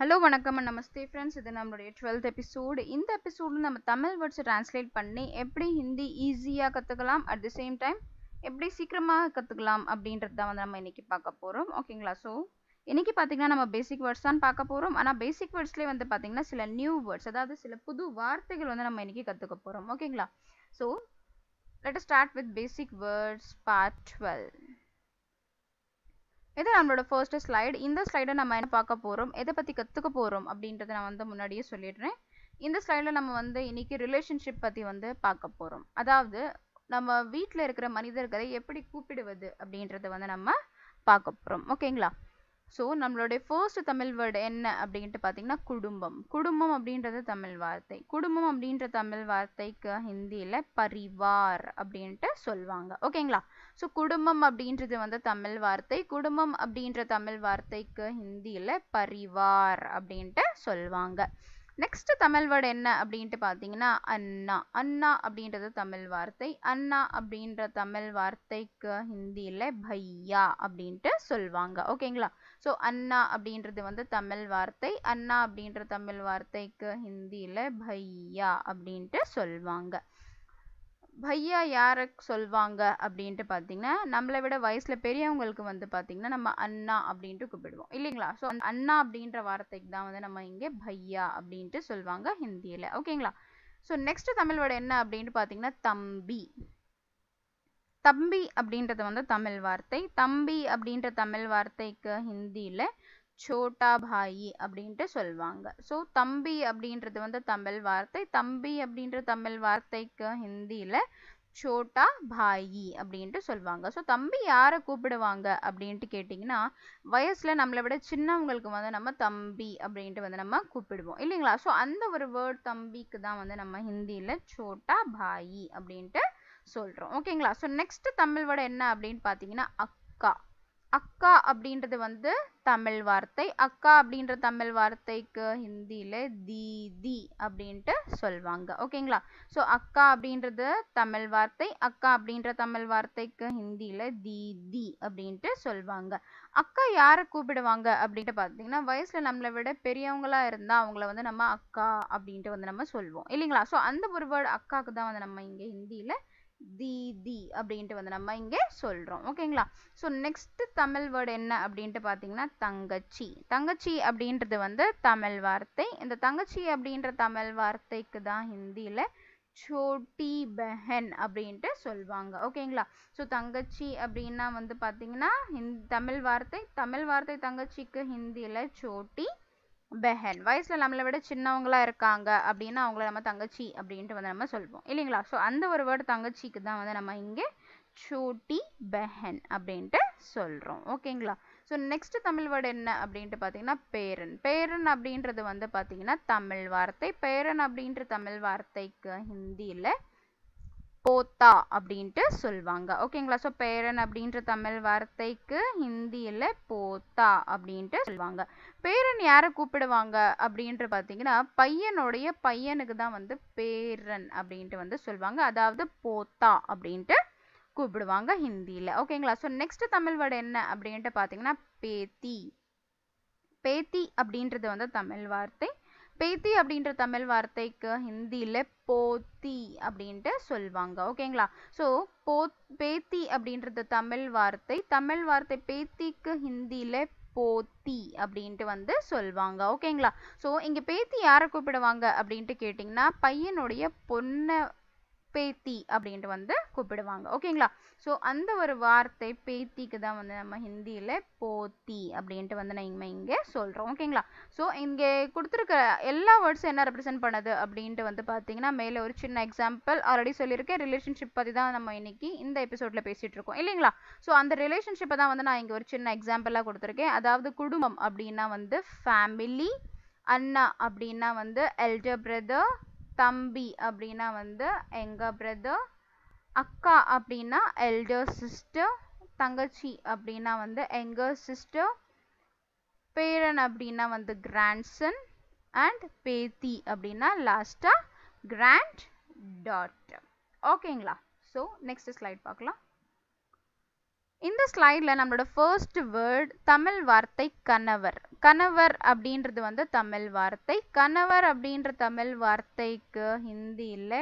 Hello வணக்கம் and Namaste friends. இது நம்மளுடைய 12th எபிசோடு. இந்த எபிசோடு நம்ம தமிழ் வேர்ட்ஸை டிரான்ஸ்லேட் பண்ணி எப்படி ஹிந்தி ஈஸியாக கற்றுக்கலாம், அட் தி சேம் டைம் எப்படி சீக்கிரமாக கற்றுக்கலாம் அப்படின்றது தான் வந்து நம்ம இன்றைக்கி பார்க்க போகிறோம். ஓகேங்களா? ஸோ இன்றைக்கி பார்த்திங்கன்னா நம்ம பேசிக் வேர்ட்ஸ் தான் பார்க்க போகிறோம். ஆனால் பேசிக் வேர்ட்ஸ்லேயே வந்து பார்த்திங்கன்னா சில நியூ வேர்ட்ஸ், அதாவது சில புது வார்த்தைகள் வந்து நம்ம இன்றைக்கி கற்றுக்க போகிறோம். ஓகேங்களா? So let us start with basic words part 12. இது நம்மளோட ஃபர்ஸ்ட் ஸ்லைடு. இந்த ஸ்லைடை நம்ம என்ன பார்க்க போகிறோம், எதை பற்றி கற்றுக்க போகிறோம் அப்படின்றத நான் வந்து முன்னாடியே சொல்லிடுறேன். இந்த ஸ்லைடில் நம்ம வந்து இன்னைக்கு ரிலேஷன்ஷிப் பற்றி வந்து பார்க்க போகிறோம். அதாவது நம்ம வீட்டில் இருக்கிற மனிதர்களை எப்படி கூப்பிடுவது அப்படின்றத வந்து நம்ம பார்க்க போகிறோம். ஓகேங்களா? ஸோ நம்மளுடைய ஃபர்ஸ்ட் தமிழ் வேர்டு என்ன அப்படின்ட்டு பார்த்தீங்கன்னா குடும்பம். குடும்பம் அப்படின்றது தமிழ் வார்த்தை. குடும்பம் அப்படின்ற தமிழ் வார்த்தைக்கு ஹிந்தியில் பரிவார் அப்படின்ட்டு சொல்லுவாங்க. ஓகேங்களா? ஸோ குடும்பம் அப்படின்றது வந்து தமிழ் வார்த்தை. குடும்பம் அப்படின்ற தமிழ் வார்த்தைக்கு ஹிந்தியில் பரிவார் அப்படின்ட்டு சொல்லுவாங்க. நெக்ஸ்ட் தமிழ் வேர்டு என்ன அப்படின்ட்டு பார்த்தீங்கன்னா அண்ணா. அண்ணா அப்படின்றது தமிழ் வார்த்தை. அண்ணா அப்படின்ற தமிழ் வார்த்தைக்கு ஹிந்தியில் பையா அப்படின்ட்டு சொல்லுவாங்க. ஓகேங்களா? ஸோ அண்ணா அப்படின்றது வந்து தமிழ் வார்த்தை. அண்ணா அப்படின்ற தமிழ் வார்த்தைக்கு ஹிந்தியில் பையா அப்படின்ட்டு சொல்லுவாங்க. பையா யாரை சொல்வாங்க அப்படின்ட்டு பார்த்தீங்கன்னா நம்மளை விட வயசில் பெரியவங்களுக்கு வந்து பார்த்தீங்கன்னா நம்ம அண்ணா அப்படின்ட்டு கூப்பிடுவோம் இல்லைங்களா? ஸோ அந்த அண்ணா அப்படின்ற வார்த்தைக்கு தான் வந்து நம்ம இங்கே பையா அப்படின்ட்டு சொல்லுவாங்க ஹிந்தியில். ஓகேங்களா? ஸோ நெக்ஸ்ட் தமிழ் வேர்டு என்ன அப்படின்ட்டு பார்த்தீங்கன்னா தம்பி. தம்பி அப்படின்றது வந்து தமிழ் வார்த்தை. தம்பி அப்படின்ற தமிழ் வார்த்தைக்கு ஹிந்தியில் சோட்டா பாயி அப்படின்ட்டு சொல்லுவாங்க. ஸோ தம்பி அப்படின்றது வந்து தமிழ் வார்த்தை. தம்பி அப்படின்ற தமிழ் வார்த்தைக்கு ஹிந்தியில் சோட்டா பாயி அப்படின்ட்டு சொல்லுவாங்க. ஸோ தம்பி யாரை கூப்பிடுவாங்க அப்படின்ட்டு கேட்டிங்கன்னா வயசில் நம்மளை விட சின்னவங்களுக்கு வந்து நம்ம தம்பி அப்படின்ட்டு வந்து நம்ம கூப்பிடுவோம் இல்லைங்களா? ஸோ அந்த ஒரு வேர்ட் தம்பிக்கு தான் வந்து நம்ம ஹிந்தியில் சோட்டா பாயி அப்படின்ட்டு சொல்கிறோம். ஓகேங்களா? ஸோ நெக்ஸ்ட் தமிழ் வேர்டு என்ன அப்படின்னு பார்த்தீங்கன்னா அக்கா. அக்கா அப்படின்றது வந்து தமிழ் வார்த்தை. அக்கா அப்படின்ற தமிழ் வார்த்தைக்கு ஹிந்தியில் தீதி அப்படின்ட்டு சொல்லுவாங்க. ஓகேங்களா? ஸோ அக்கா அப்படின்றது தமிழ் வார்த்தை. அக்கா அப்படின்ற தமிழ் வார்த்தைக்கு ஹிந்தியில் தீதி அப்படின்ட்டு சொல்லுவாங்க. அக்கா யாரை கூப்பிடுவாங்க அப்படின்ட்டு பார்த்தீங்கன்னா வயசில் நம்மளை விட பெரியவங்களா இருந்தால் அவங்கள வந்து நம்ம அக்கா அப்படின்ட்டு வந்து நம்ம சொல்லுவோம் இல்லைங்களா? ஸோ அந்த ஒரு வேர்டு அக்காவுக்கு தான் வந்து நம்ம இங்கே ஹிந்தியில் தீதி அப்படின்ட்டு வந்து நம்ம இங்கே சொல்கிறோம். ஓகேங்களா? ஸோ நெக்ஸ்ட் தமிழ் வேர்டு என்ன அப்படின்ட்டு பார்த்தீங்கன்னா தங்கச்சி. தங்கச்சி அப்படின்றது வந்து தமிழ் வார்த்தை. இந்த தங்கச்சி அப்படின்ற தமிழ் வார்த்தைக்கு தான் ஹிந்தியில் சோட்டி பெஹன் அப்படின்ட்டு சொல்லுவாங்க. ஓகேங்களா? ஸோ தங்கச்சி அப்படின்னா வந்து பார்த்தீங்கன்னா தமிழ் வார்த்தை. தமிழ் வார்த்தை தங்கச்சிக்கு ஹிந்தியில் சோட்டி பெஹன். வயசில் நம்மளை விட சின்னவங்களா இருக்காங்க அப்படின்னா அவங்கள நம்ம தங்கச்சி அப்படின்ட்டு வந்து நம்ம சொல்லுவோம் இல்லைங்களா? ஸோ அந்த ஒரு வேர்டு தங்கச்சிக்கு தான் வந்து நம்ம இங்கே சோட்டி பெஹன் அப்படின்ட்டு சொல்கிறோம். ஓகேங்களா? ஸோ நெக்ஸ்ட் தமிழ் வேர்டு என்ன அப்படின்ட்டு பார்த்தீங்கன்னா பேரன். பேரன் அப்படின்றது வந்து பார்த்தீங்கன்னா தமிழ் வார்த்தை. பேரன் அப்படின்ற தமிழ் வார்த்தைக்கு ஹிந்தியில் போத்தா அப்படின்ட்டு சொல்லுவாங்க. ஓகேங்களா? ஸோ பேரன் அப்படின்ற தமிழ் வார்த்தைக்கு ஹிந்தியில் போத்தா அப்படின்ட்டு சொல்லுவாங்க. பேரன் யாரை கூப்பிடுவாங்க அப்படின்ட்டு பார்த்தீங்கன்னா பையனுடைய பையனுக்கு தான் வந்து பேரன் அப்படின்ட்டு வந்து சொல்லுவாங்க. அதாவது போத்தா அப்படின்ட்டு கூப்பிடுவாங்க ஹிந்தியில். ஓகேங்களா? ஸோ நெக்ஸ்ட் தமிழ் வேர்டு என்ன அப்படின்ட்டு பார்த்தீங்கன்னா பேத்தி. பேத்தி அப்படின்றது வந்து தமிழ் வார்த்தை. பேத்தி அப்படின்ற தமிழ் வார்த்தைக்கு ஹிந்தியில் போத்தி அப்படின்ட்டு சொல்லுவாங்க. ஓகேங்களா? ஸோ பேத்தி அப்படின்றது தமிழ் வார்த்தை. தமிழ் வார்த்தை பேத்திக்கு ஹிந்தியில் போத்தி அப்படின்ட்டு வந்து சொல்லுவாங்க. ஓகேங்களா? ஸோ இங்கே பேத்தி யாரை கூப்பிடுவாங்க அப்படின்ட்டு கேட்டிங்கன்னா பையனுடைய பொண்ணை பேத்தி அப்படின்ட்டு வந்து கூப்பிடுவாங்க. ஓகேங்களா? ஸோ அந்த ஒரு வார்த்தை பேத்திக்கு தான் வந்து நம்ம ஹிந்தியில் போத்தி அப்படின்ட்டு வந்து நம்ம இங்கே சொல்கிறோம். ஓகேங்களா? ஸோ இங்கே கொடுத்துருக்க எல்லா வேர்ட்ஸும் என்ன ரெப்ரசென்ட் பண்ணுது அப்படின்ட்டு வந்து பார்த்தீங்கன்னா மேலே ஒரு சின்ன எக்ஸாம்பிள் ஆல்ரெடி சொல்லியிருக்கேன். ரிலேஷன்ஷிப் பற்றி தான் நம்ம இன்னைக்கு இந்த எபிசோடில் பேசிகிட்டு இருக்கோம் இல்லைங்களா? ஸோ அந்த ரிலேஷன்ஷிப்பை தான் வந்து நான் இங்கே ஒரு சின்ன எக்ஸாம்பிளாக கொடுத்துருக்கேன். அதாவது குடும்பம் அப்படின்னா வந்து ஃபேமிலி, அண்ணா அப்படின்னா வந்து எல்டர் பிரதர், தம்பி அப்படின்னா வந்து எங்க பிரதர், அக்கா அப்படின்னா எல்டர் சிஸ்டர், தங்கச்சி அப்படின்னா வந்து எங்கர் சிஸ்டர், பேரன் அப்படின்னா வந்து கிராண்ட்சன், அண்ட் பேத்தி அப்படின்னா லாஸ்டா கிராண்ட் டாட்டர். ஓகேங்களா? ஸோ நெக்ஸ்ட் ஸ்லைட் பார்க்கலாம். இந்த ஸ்லைட்ல நம்மளோட ஃபர்ஸ்ட் வேர்ட் தமிழ் வார்த்தை கணவர். கணவர் அப்படின்றது வந்து தமிழ் வார்த்தை. கணவர் அப்படின்ற தமிழ் வார்த்தைக்கு ஹிந்தியில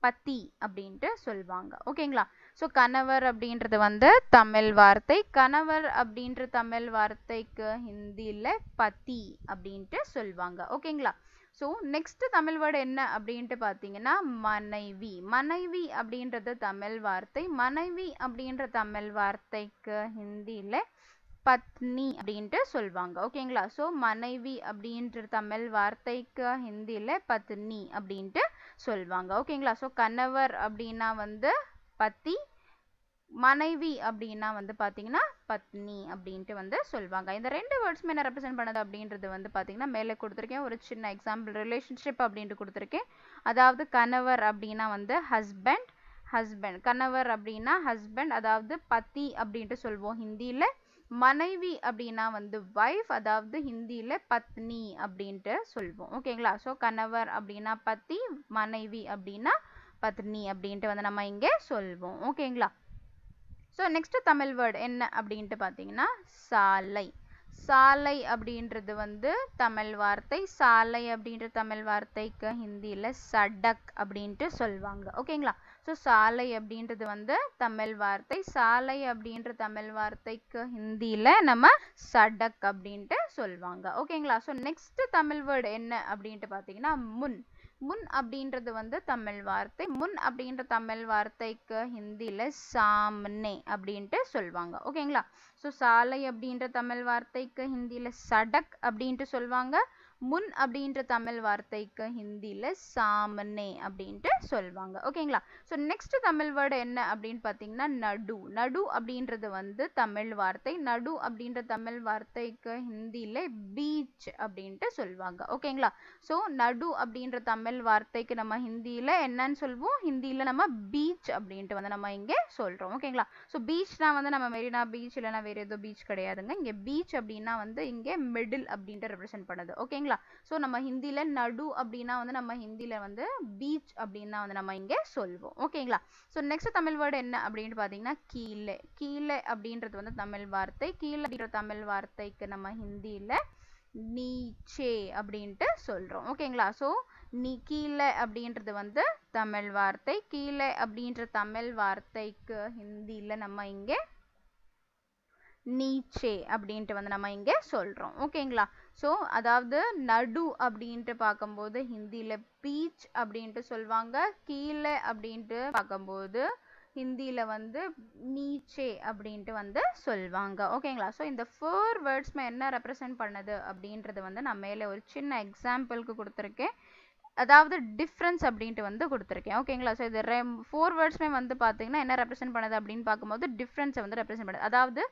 பதி அப்படின்ட்டு சொல்லுவாங்க. ஓகேங்களா? ஸோ கணவர் அப்படின்றது வந்து தமிழ் வார்த்தை. கணவர் அப்படின்ற தமிழ் வார்த்தைக்கு ஹிந்தியில பதி அப்படின்ட்டு சொல்லுவாங்க. ஓகேங்களா? ஸோ நெக்ஸ்ட் தமிழ் வேர்டு என்ன அப்படின்ட்டு பார்த்தீங்கன்னா மனைவி. மனைவி அப்படின்றது தமிழ் வார்த்தை. மனைவி அப்படின்ற தமிழ் வார்த்தைக்கு ஹிந்தியில பத்னி அப்படின்ட்டு சொல்லுவாங்க. ஓகேங்களா? ஸோ மனைவி அப்படின்ற தமிழ் வார்த்தைக்கு ஹிந்தியில பத்னி அப்படின்ட்டு சொல்லுவாங்க. ஓகேங்களா? ஸோ கணவர் அப்படின்னா வந்து பதி, மனைவி அப்படின்னா வந்து பார்த்தீங்கன்னா பத்னி அப்படின்ட்டு வந்து சொல்லுவாங்க. இந்த ரெண்டு வேர்ட்ஸுமே என்ன ரெப்ரசென்ட் பண்ணுது அப்படின்றது வந்து பார்த்தீங்கன்னா மேலே கொடுத்துருக்கேன். ஒரு சின்ன எக்ஸாம்பிள் ரிலேஷன்ஷிப் அப்படின்ட்டு கொடுத்துருக்கேன். அதாவது கணவர் அப்படின்னா வந்து ஹஸ்பண்ட். கணவர் அப்படின்னா ஹஸ்பண்ட், அதாவது பதி அப்படின்ட்டு சொல்லுவோம் ஹிந்தியில். மனைவி அப்படின்னா வந்து வைஃப், அதாவது ஹிந்தியில் பத்னி அப்படின்ட்டு சொல்லுவோம். ஓகேங்களா? ஸோ கணவர் அப்படின்னா பதி, மனைவி அப்படின்னா பத்னி அப்படின்ட்டு வந்து நம்ம இங்கே சொல்வோம். ஓகேங்களா? ஸோ நெக்ஸ்ட் தமிழ் வேர்டு என்ன அப்படின்ட்டு பார்த்தீங்கன்னா சாலை. சாலை அப்படின்றது வந்து தமிழ் வார்த்தை. சாலை அப்படின்ற தமிழ் வார்த்தைக்கு ஹிந்தியில் சடக் அப்படின்ட்டு சொல்லுவாங்க. ஓகேங்களா? ஸோ சாலை அப்படின்றது வந்து தமிழ் வார்த்தை. சாலை அப்படின்ற தமிழ் வார்த்தைக்கு ஹிந்தியில் நம்ம சடக் அப்படின்ட்டு சொல்லுவாங்க. ஓகேங்களா? ஸோ நெக்ஸ்ட் தமிழ் வேர்டு என்ன அப்படின்ட்டு பார்த்தீங்கன்னா முன். முன் அப்படின்றது வந்து தமிழ் வார்த்தை. முன் அப்படின்ற தமிழ் வார்த்தைக்கு ஹிந்தியில் சாம்னே அப்படின்ட்டு சொல்லுவாங்க. ஓகேங்களா? ஸோ சாலை அப்படின்ற தமிழ் வார்த்தைக்கு ஹிந்தியில் சடக் அப்படின்ட்டு சொல்லுவாங்க. முன் அப்படின்ற தமிழ் வார்த்தைக்கு ஹிந்தியில் சாமனே அப்படின்ட்டு சொல்லுவாங்க. ஓகேங்களா? ஸோ நெக்ஸ்ட் தமிழ் வேர்டு என்ன அப்படின்னு பார்த்தீங்கன்னா நடு. நடு அப்படின்றது வந்து தமிழ் வார்த்தை. நடு அப்படின்ற தமிழ் வார்த்தைக்கு ஹிந்தியில் பீச் அப்படின்ட்டு சொல்லுவாங்க. ஓகேங்களா? ஸோ நடு அப்படின்ற தமிழ் வார்த்தைக்கு நம்ம ஹிந்தியில் என்னன்னு சொல்லுவோம்? ஹிந்தியில் நம்ம பீச் அப்படின்ட்டு வந்து நம்ம இங்கே சொல்கிறோம். ஓகேங்களா? ஸோ பீச்னா வந்து நம்ம மெரினா பீச் இல்லைனா வேறு ஏதோ பீச் கிடையாதுங்க. இங்கே பீச் அப்படின்னா வந்து இங்கே மிடில் அப்படின்ட்டு ரெப்ரசென்ட் பண்ணுது. ஓகேங்களா? ஸோ நம்ம ஹிந்தியில் நடு அப்படின்னா வந்து நம்ம ஹிந்தியில் வந்து பீச் அப்படின்னா வந்து நம்ம இங்கே சொல்வோம். ஓகேங்களா? ஸோ நெக்ஸ்ட் தமிழ் வேர்டு என்ன அப்படின்னு பார்த்தீங்கன்னா கீழே. கீழே அப்படின்றது வந்து தமிழ் வார்த்தை. கீழே அப்படின்ற தமிழ் வார்த்தைக்கு நம்ம ஹிந்தியில் நீச்சே அப்படின்ட்டு சொல்கிறோம். ஓகேங்களா? ஸோ கீழே அப்படின்றது வந்து தமிழ் வார்த்தை. கீழே அப்படின்ற தமிழ் வார்த்தைக்கு ஹிந்தியில் நம்ம இங்கே நீச்சே அப்படின்ட்டு வந்து நம்ம இங்கே சொல்கிறோம். ஓகேங்களா? ஸோ அதாவது நடு அப்படின்ட்டு பார்க்கும்போது ஹிந்தியில் பீச் அப்படின்ட்டு சொல்லுவாங்க. கீழே அப்படின்ட்டு பார்க்கும்போது ஹிந்தியில் வந்து நீச்சே அப்படின்ட்டு வந்து சொல்லுவாங்க. ஓகேங்களா? ஸோ இந்த 4 வேர்ட்ஸ்மே என்ன ரெப்ரசென்ட் பண்ணுது அப்படின்றது வந்து நான் மேலே ஒரு சின்ன எக்ஸாம்பிளுக்கு கொடுத்துருக்கேன். அதாவது டிஃப்ரென்ஸ் அப்படின்ட்டு வந்து கொடுத்துருக்கேன். ஓகேங்களா? ஸோ இது 4 வேர்ட்ஸ்மே வந்து பார்த்தீங்கன்னா என்ன ரெப்ரசென்ட் பண்ணுது அப்படின்னு பார்க்கும்போது டிஃப்ரென்ஸை வந்து ரெப்ரசென்ட் பண்ணுது. அதாவது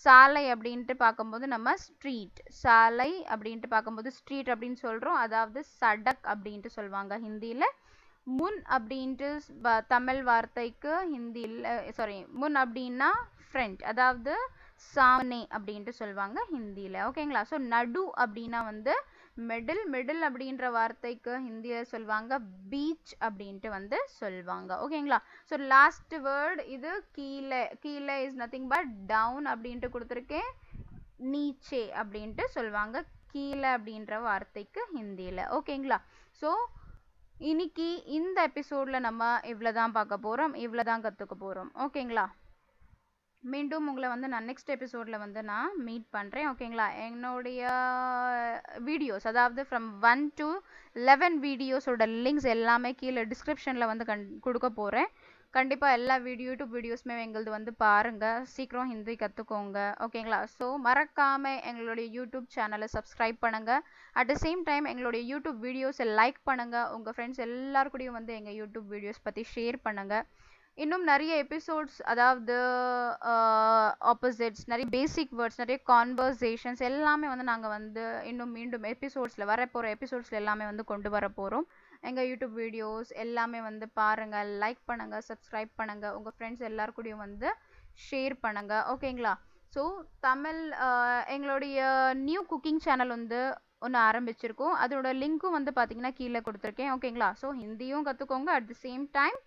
சாலை அப்படின்ட்டு பார்க்கும்போது நம்ம ஸ்ட்ரீட். சாலை அப்படின்ட்டு பார்க்கும்போது ஸ்ட்ரீட் அப்படின்னு சொல்கிறோம். அதாவது சடக் அப்படின்ட்டு சொல்லுவாங்க ஹிந்தியில். முன் அப்படின்ட்டு தமிழ் வார்த்தைக்கு ஹிந்தியில் முன் அப்படின்னா ஃப்ரண்ட், அதாவது சாமனே அப்படின்ட்டு சொல்லுவாங்க ஹிந்தியில். ஓகேங்களா? ஸோ நடு அப்படின்னா வந்து மிடில் அப்படின்ற வார்த்தைக்கு ஹிந்தியில் சொல்லுவாங்க பீச் அப்படின்ட்டு வந்து சொல்லுவாங்க. ஓகேங்களா? ஸோ லாஸ்ட் வேர்ட் இது கீழே. கீழே இஸ் நத்திங் பட் டவுன் அப்படின்ட்டு கொடுத்துருக்கேன். நீச்சே அப்படின்ட்டு சொல்லுவாங்க கீழே அப்படின்ற வார்த்தைக்கு ஹிந்தியில். ஓகேங்களா? ஸோ இன்னைக்கு இந்த எபிசோடில் நம்ம இவ்வளோதான் பார்க்க போகிறோம், இவ்வளோதான் கற்றுக்க போகிறோம். ஓகேங்களா? மீண்டும் உங்களை வந்து நான் நெக்ஸ்ட் எபிசோடில் வந்து நான் மீட் பண்ணுறேன். ஓகேங்களா? என்னுடைய வீடியோஸ், அதாவது ஃப்ரம் 1 to 11 வீடியோஸோட லிங்க்ஸ் எல்லாமே கீழே டிஸ்கிரிப்ஷனில் வந்து கொடுக்க போகிறேன். கண்டிப்பாக எல்லா யூடியூப் வீடியோஸுமே எங்களது வந்து பாருங்கள். சீக்கிரம் ஹிந்தி கற்றுக்கோங்க. ஓகேங்களா? ஸோ மறக்காமல் எங்களுடைய யூடியூப் சேனலை சப்ஸ்கிரைப் பண்ணுங்கள். அட் த சேம் டைம் எங்களுடைய யூடியூப் வீடியோஸை லைக் பண்ணுங்கள். உங்கள் ஃப்ரெண்ட்ஸ் எல்லாருக்கூடையும் வந்து எங்கள் யூடியூப் வீடியோஸ் பற்றி ஷேர் பண்ணுங்கள். இன்னும் நிறைய எபிசோட்ஸ், அதாவது ஆப்போசிட்ஸ், நிறைய பேசிக் வேர்ட்ஸ், நிறைய கான்வர்சேஷன்ஸ் எல்லாமே வந்து நாங்கள் வந்து இன்னும் மீண்டும் எபிசோட்ஸில் வரப்போகிற எபிசோட்ஸில் எல்லாமே வந்து கொண்டு வர போகிறோம். எங்கள் யூடியூப் வீடியோஸ் எல்லாமே வந்து பாருங்கள், லைக் பண்ணுங்கள், சப்ஸ்கிரைப் பண்ணுங்கள், உங்கள் ஃப்ரெண்ட்ஸ் எல்லாருக்கூடையும் வந்து ஷேர் பண்ணுங்கள். ஓகேங்களா? ஸோ தமிழ் எங்களுடைய நியூ குக்கிங் சேனல் வந்து ஒன்று ஆரம்பிச்சிருக்கோம். அதோட லிங்க்கும் வந்து பார்த்தீங்கன்னா கீழே கொடுத்துருக்கேன். ஓகேங்களா? ஸோ ஹிந்தியும் கற்றுக்கோங்க, at the same time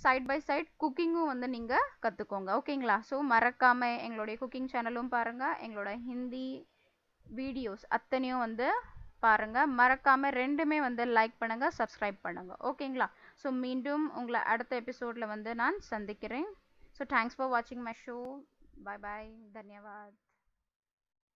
side by side குக்கிங்கும் வந்து நீங்கள் கற்றுக்கோங்க. ஓகேங்களா? ஸோ மறக்காமல் எங்களுடைய குக்கிங் சேனலும் பாருங்கள், எங்களோட ஹிந்தி வீடியோஸ் அத்தனையும் வந்து பாருங்கள். மறக்காமல் ரெண்டுமே வந்து லைக் பண்ணுங்கள், சப்ஸ்கிரைப் பண்ணுங்கள். ஓகேங்களா? ஸோ மீண்டும் உங்களை அடுத்த எபிசோடில் வந்து நான் சந்திக்கிறேன். ஸோ தேங்க்ஸ் ஃபார் வாட்சிங் மை ஷோ. Bye bye. தன்யவாத்.